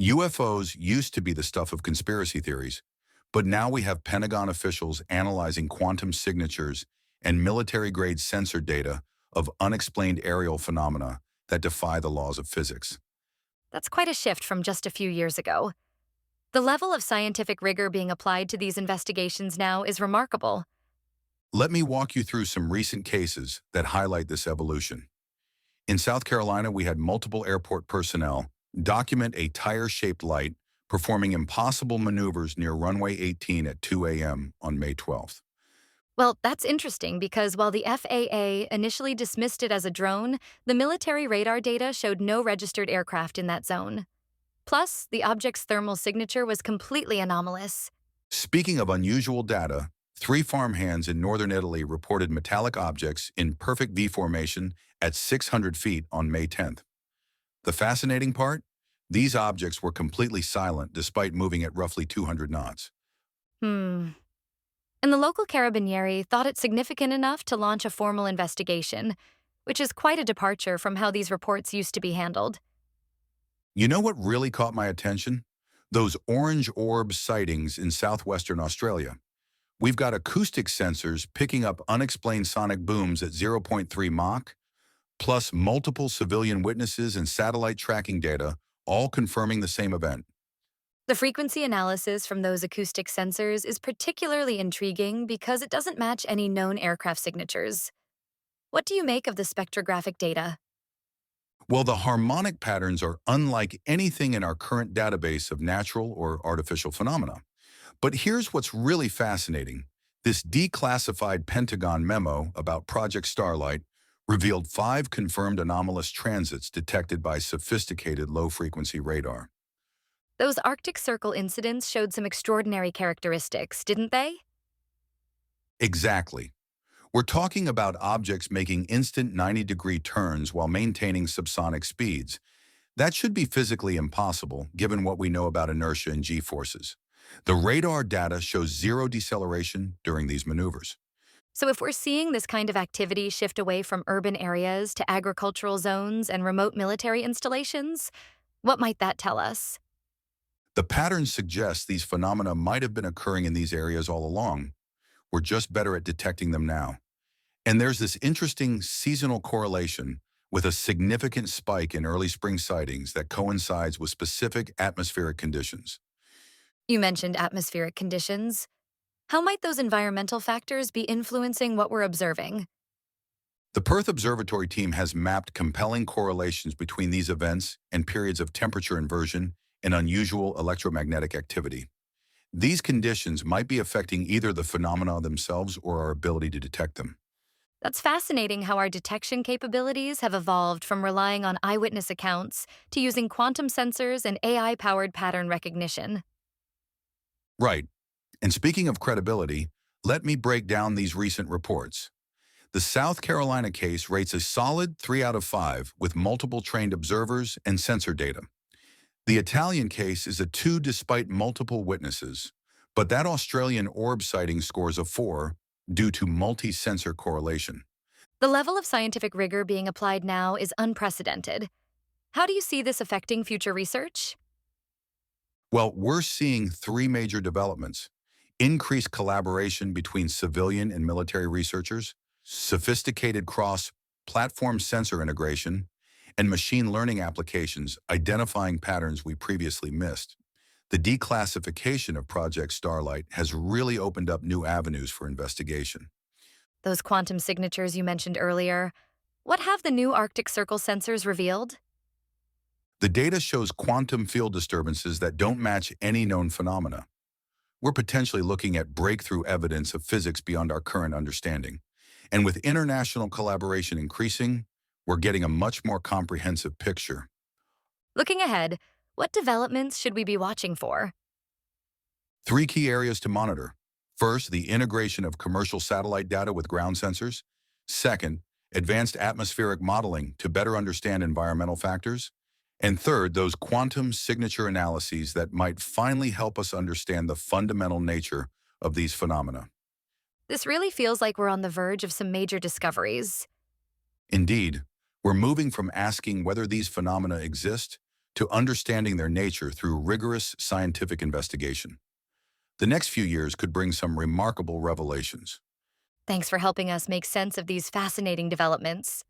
UFOs used to be the stuff of conspiracy theories, but now we have Pentagon officials analyzing quantum signatures and military-grade sensor data of unexplained aerial phenomena that defy the laws of physics. That's quite a shift from just a few years ago. The level of scientific rigor being applied to these investigations now is remarkable. Let me walk you through some recent cases that highlight this evolution. In South Carolina, we had multiple airport personnel document a tire-shaped light performing impossible maneuvers near runway 18 at 2 a.m. on May 12th. Well, that's interesting because while the FAA initially dismissed it as a drone, the military radar data showed no registered aircraft in that zone. Plus, the object's thermal signature was completely anomalous. Speaking of unusual data, three farmhands in northern Italy reported metallic objects in perfect V formation at 600 feet on May 10th. The fascinating part? These objects were completely silent despite moving at roughly 200 knots. Hmm. And the local carabinieri thought it significant enough to launch a formal investigation, which is quite a departure from how these reports used to be handled. You know what really caught my attention? Those orange orb sightings in southwestern Australia. We've got acoustic sensors picking up unexplained sonic booms at zero point 0.3 Mach, plus multiple civilian witnesses and satellite tracking data, all confirming the same event. The frequency analysis from those acoustic sensors is particularly intriguing because it doesn't match any known aircraft signatures. What do you make of the spectrographic data? Well, the harmonic patterns are unlike anything in our current database of natural or artificial phenomena. But here's what's really fascinating. This declassified Pentagon memo about Project Starlight revealed 5 confirmed anomalous transits detected by sophisticated low-frequency radar. Those Arctic Circle incidents showed some extraordinary characteristics, didn't they? Exactly. We're talking about objects making instant 90-degree turns while maintaining subsonic speeds. That should be physically impossible, given what we know about inertia and g-forces. The radar data shows zero deceleration during these maneuvers. So if we're seeing this kind of activity shift away from urban areas to agricultural zones and remote military installations, what might that tell us? The pattern suggests these phenomena might have been occurring in these areas all along. We're just better at detecting them now. And there's this interesting seasonal correlation with a significant spike in early spring sightings that coincides with specific atmospheric conditions. You mentioned atmospheric conditions. How might those environmental factors be influencing what we're observing? The Perth Observatory team has mapped compelling correlations between these events and periods of temperature inversion and unusual electromagnetic activity. These conditions might be affecting either the phenomena themselves or our ability to detect them. That's fascinating how our detection capabilities have evolved from relying on eyewitness accounts to using quantum sensors and AI-powered pattern recognition. Right. And speaking of credibility, let me break down these recent reports. The South Carolina case rates a solid 3 out of 5 with multiple trained observers and sensor data. The Italian case is a 2 despite multiple witnesses, but that Australian orb sighting scores a 4 due to multi-sensor correlation. The level of scientific rigor being applied now is unprecedented. How do you see this affecting future research? Well, we're seeing 3 major developments: increased collaboration between civilian and military researchers, sophisticated cross-platform sensor integration, and machine learning applications identifying patterns we previously missed. The declassification of Project Starlight has really opened up new avenues for investigation. Those quantum signatures you mentioned earlier, what have the new Arctic Circle sensors revealed? The data shows quantum field disturbances that don't match any known phenomena. We're potentially looking at breakthrough evidence of physics beyond our current understanding. And with international collaboration increasing, we're getting a much more comprehensive picture. Looking ahead, what developments should we be watching for? 3 key areas to monitor. First, the integration of commercial satellite data with ground sensors. Second, advanced atmospheric modeling to better understand environmental factors. And third, those quantum signature analyses that might finally help us understand the fundamental nature of these phenomena. This really feels like we're on the verge of some major discoveries. Indeed, we're moving from asking whether these phenomena exist to understanding their nature through rigorous scientific investigation. The next few years could bring some remarkable revelations. Thanks for helping us make sense of these fascinating developments.